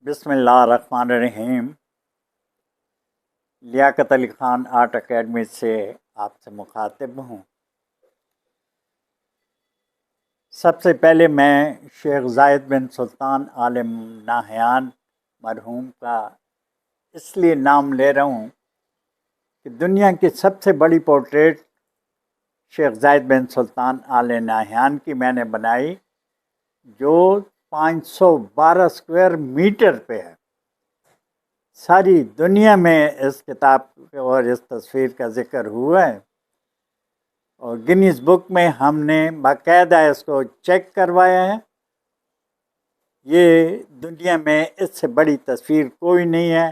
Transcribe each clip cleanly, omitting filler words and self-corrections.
بسم اللہ الرحمن الرحیم۔ لیاقت علی خان آرٹ اکیڈمی سے آپ سے مخاطب ہوں۔ سب سے پہلے میں شیخ زاید بن سلطان عالم ناہیان مرحوم کا اس لیے نام لے رہا ہوں کہ دنیا کی سب سے بڑی پورٹریٹ شیخ زاید بن سلطان آل ناہیان کی میں نے بنائی، جو 512 اسکوائر میٹر پہ ہے۔ ساری دنیا میں اس کتاب اور اس تصویر کا ذکر ہوا ہے، اور گنیز بک میں ہم نے باقاعدہ اس کو چیک کروایا ہے۔ یہ دنیا میں اس سے بڑی تصویر کوئی نہیں ہے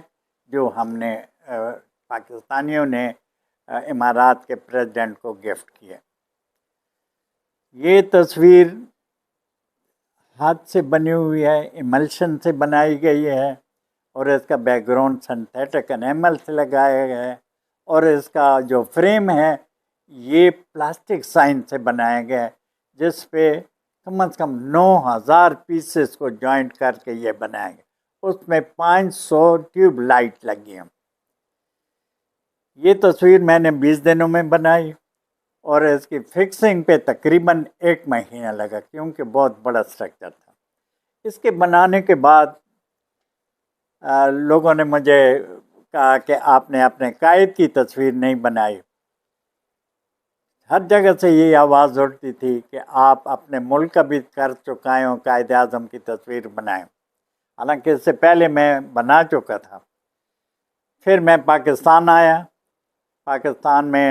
جو ہم نے پاکستانیوں نے امارات کے پریزیڈنٹ کو گفٹ کیا۔ یہ تصویر ہاتھ سے بنی ہوئی ہے، ایملشن سے بنائی گئی ہے، اور اس کا بیک گراؤنڈ سنتھیٹک انیمل سے لگایا گیا ہے، اور اس کا جو فریم ہے یہ پلاسٹک سائن سے بنایا گیا ہے، جس پہ کم از کم 9000 پیسز کو جوائنٹ کر کے یہ بنایا گیا۔ اس میں 500 ٹیوب لائٹ لگی ہیں۔ یہ تصویر میں نے 20 دنوں میں بنائی، اور اس کی فکسنگ پہ تقریباً 1 مہینہ لگا، کیونکہ بہت بڑا اسٹرکچر تھا۔ اس کے بنانے کے بعد لوگوں نے مجھے کہا کہ آپ نے اپنے قائد کی تصویر نہیں بنائی۔ ہر جگہ سے یہ آواز اٹھتی تھی کہ آپ اپنے ملک کا بھی کر چکائیں ہو، قائد اعظم کی تصویر بنائیں، حالانکہ اس سے پہلے میں بنا چکا تھا۔ پھر میں پاکستان آیا۔ پاکستان میں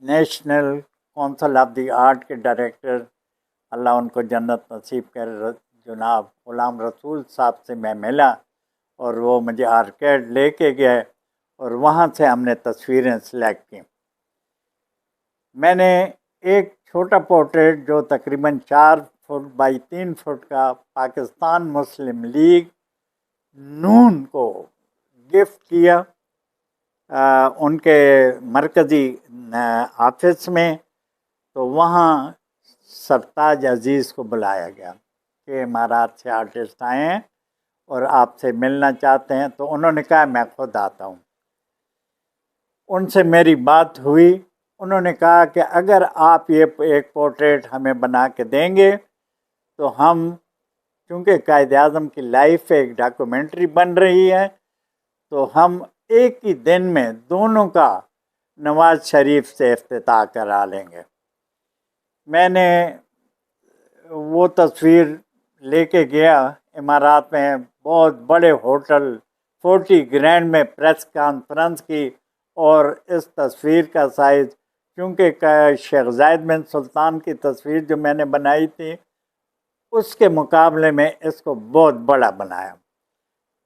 national council of the art کے ڈائریکٹر، اللہ ان کو جنت نصیب کرے، جناب غلام رسول صاحب سے میں ملا، اور وہ مجھے آرکیڈ لے کے گئے، اور وہاں سے ہم نے تصویریں سلیکٹ کی۔ میں نے ایک چھوٹا پورٹریٹ جو تقریباً 4 فٹ بائی 3 فٹ کا پاکستان مسلم لیگ نون کو گفٹ کیا ان کے مرکزی آفس میں، تو وہاں سرتاج عزیز کو بلایا گیا کہ امارات سے آرٹسٹ آئے ہیں اور آپ سے ملنا چاہتے ہیں، تو انہوں نے کہا میں خود آتا ہوں۔ ان سے میری بات ہوئی، انہوں نے کہا کہ اگر آپ یہ ایک پورٹریٹ ہمیں بنا کے دیں گے تو ہم، چونکہ قائد اعظم کی لائف ایک ڈاکومنٹری بن رہی ہے، تو ہم ایک ہی دن میں دونوں کا نواز شریف سے افتتاح کرا لیں گے۔ میں نے وہ تصویر لے کے گیا امارات میں، بہت بڑے ہوٹل 40 گرینڈ میں پریس کانفرنس کی، اور اس تصویر کا سائز، کیونکہ شیخ زاید بن سلطان کی تصویر جو میں نے بنائی تھی اس کے مقابلے میں اس کو بہت بڑا بنایا،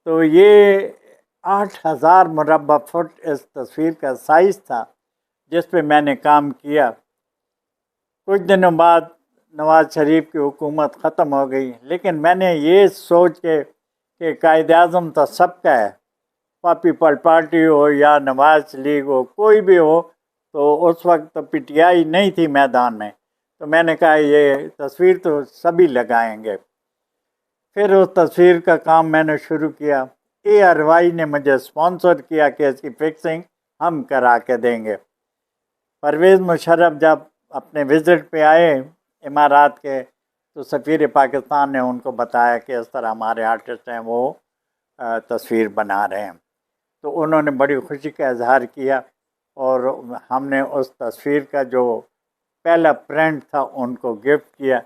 تو یہ 8000 مربع فٹ اس تصویر کا سائز تھا جس پہ میں نے کام کیا۔ کچھ دنوں بعد نواز شریف کی حکومت ختم ہو گئی، لیکن میں نے یہ سوچ کے کہ قائد اعظم تو سب کا ہے، پیپل پارٹی ہو یا نواز لیگ ہو، کوئی بھی ہو، تو اس وقت تو پی ٹی آئی نہیں تھی میدان میں، تو میں نے کہا یہ تصویر تو سبھی لگائیں گے۔ پھر اس تصویر کا کام میں نے شروع کیا۔ اے آر وائی نے مجھے اسپانسر کیا کہ اس کی فکسنگ ہم کرا کے دیں گے۔ پرویز مشرف جب اپنے وزٹ پہ آئے امارات کے، تو سفیر پاکستان نے ان کو بتایا کہ اس طرح ہمارے آرٹسٹ ہیں، وہ تصویر بنا رہے ہیں، تو انہوں نے بڑی خوشی کا اظہار کیا، اور ہم نے اس تصویر کا جو پہلا پرنٹ تھا ان کو گفٹ کیا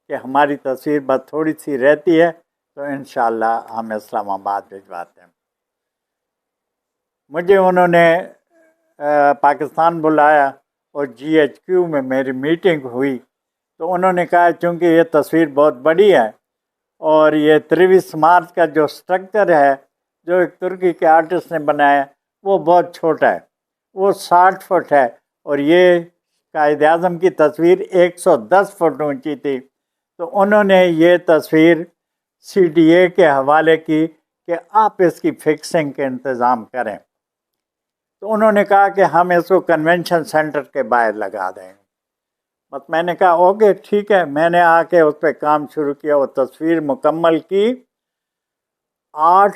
کہ ہماری تصویر بس تھوڑی سی رہتی ہے تو انشاءاللہ ہم اسلام آباد بھجواتے ہیں۔ مجھے انہوں نے پاکستان بلایا، اور جی ایچ کیو میں میری میٹنگ ہوئی، تو انہوں نے کہا چونکہ یہ تصویر بہت بڑی ہے، اور یہ 23 مارچ کا جو سٹرکچر ہے جو ایک ترکی کے آرٹسٹ نے بنایا وہ بہت چھوٹا ہے، وہ 60 فٹ ہے، اور یہ قائد اعظم کی تصویر 110 فٹ اونچی تھی، تو انہوں نے یہ تصویر سی ڈی اے کے حوالے کی کہ آپ اس کی فکسنگ کے انتظام کریں، تو انہوں نے کہا کہ ہم اس کو کنونشن سینٹر کے باہر لگا دیں گے۔ بس میں نے کہا اوکے ٹھیک ہے۔ میں نے آ کے اس پہ کام شروع کیا، وہ تصویر مکمل کی، 8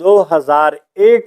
2001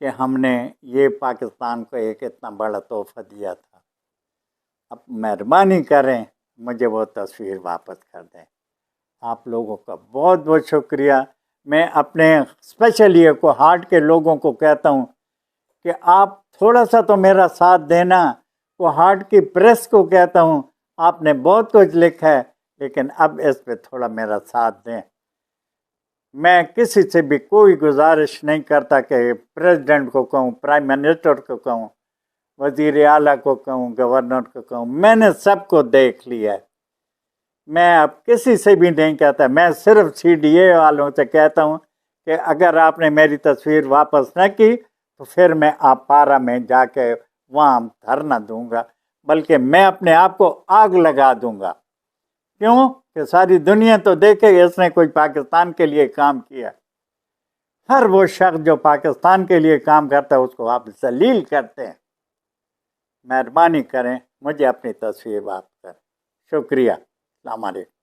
کہ ہم نے یہ پاکستان کو ایک اتنا بڑا تحفہ دیا تھا، اب مہربانی کریں مجھے وہ تصویر واپس کر دیں۔ آپ لوگوں کا بہت بہت شکریہ۔ میں اپنے اسپیشلی کو ہارٹ کے لوگوں کو کہتا ہوں کہ آپ تھوڑا سا تو میرا ساتھ دینا۔ وہ ہارٹ کی پریس کو کہتا ہوں آپ نے بہت کچھ لکھا ہے لیکن اب اس پہ تھوڑا میرا ساتھ دیں۔ میں کسی سے بھی کوئی گزارش نہیں کرتا کہ پریزیڈنٹ کو کہوں، پرائم منسٹر کو کہوں، وزیر اعلیٰ کو کہوں، گورنر کو کہوں، میں نے سب کو دیکھ لیا ہے۔ میں اب کسی سے بھی نہیں کہتا، میں صرف CDA والوں سے کہتا ہوں کہ اگر آپ نے میری تصویر واپس نہ کی تو پھر میں آپ پارا میں جا کے وہاں دھرنا دوں گا، بلکہ میں اپنے آپ کو آگ لگا دوں گا۔ کیوں کہ ساری دنیا تو دیکھے اس نے کوئی پاکستان کے لیے کام کیا۔ ہر وہ شخص جو پاکستان کے لیے کام کرتا ہے اس کو آپ ذلیل کرتے ہیں۔ مہربانی کریں مجھے اپنی تصویر واپس کریں۔ شکریہ۔ السلام علیکم۔